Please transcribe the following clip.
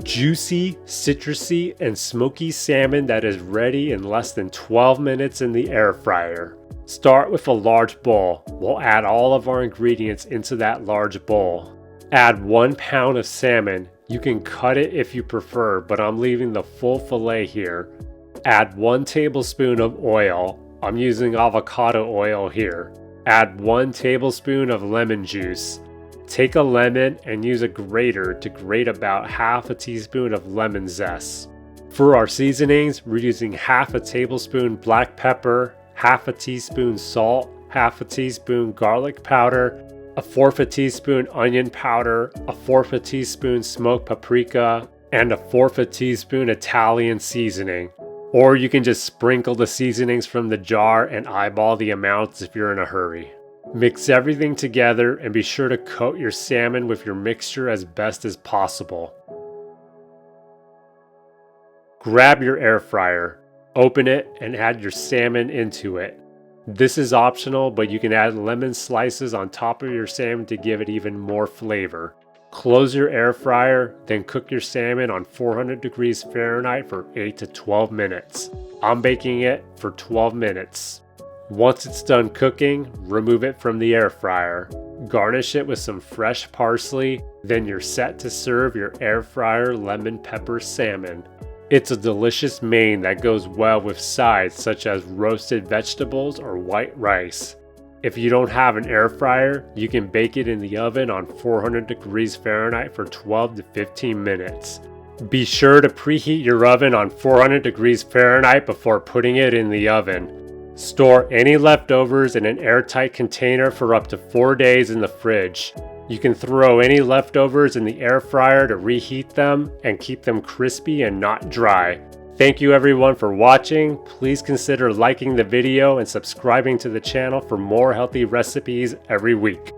Juicy, citrusy, and smoky salmon that is ready in less than 12 minutes in the air fryer. Start with a large bowl. We'll add all of our ingredients into that large bowl. Add 1 pound of salmon. You can cut it if you prefer, but I'm leaving the full fillet here. Add 1 tablespoon of oil. I'm using avocado oil here. Add 1 tablespoon of lemon juice. Take a lemon and use a grater to grate about half a teaspoon of lemon zest. For our seasonings, we're using half a tablespoon black pepper, half a teaspoon salt, half a teaspoon garlic powder, a fourth a teaspoon onion powder, a fourth a teaspoon smoked paprika, and a fourth a teaspoon Italian seasoning. Or you can just sprinkle the seasonings from the jar and eyeball the amounts if you're in a hurry. Mix everything together and be sure to coat your salmon with your mixture as best as possible. Grab your air fryer, open it, and add your salmon into it. This is optional, but you can add lemon slices on top of your salmon to give it even more flavor. Close your air fryer, then cook your salmon on 400 degrees Fahrenheit for 8 to 12 minutes. I'm baking it for 12 minutes. Once it's done cooking, remove it from the air fryer. Garnish it with some fresh parsley, then you're set to serve your air fryer lemon pepper salmon. It's a delicious main that goes well with sides such as roasted vegetables or white rice. If you don't have an air fryer, you can bake it in the oven on 400 degrees Fahrenheit for 12 to 15 minutes. Be sure to preheat your oven on 400 degrees Fahrenheit before putting it in the oven. Store any leftovers in an airtight container for up to 4 days in the fridge. You can throw any leftovers in the air fryer to reheat them and keep them crispy and not dry. Thank you everyone for watching. Please consider liking the video and subscribing to the channel for more healthy recipes every week.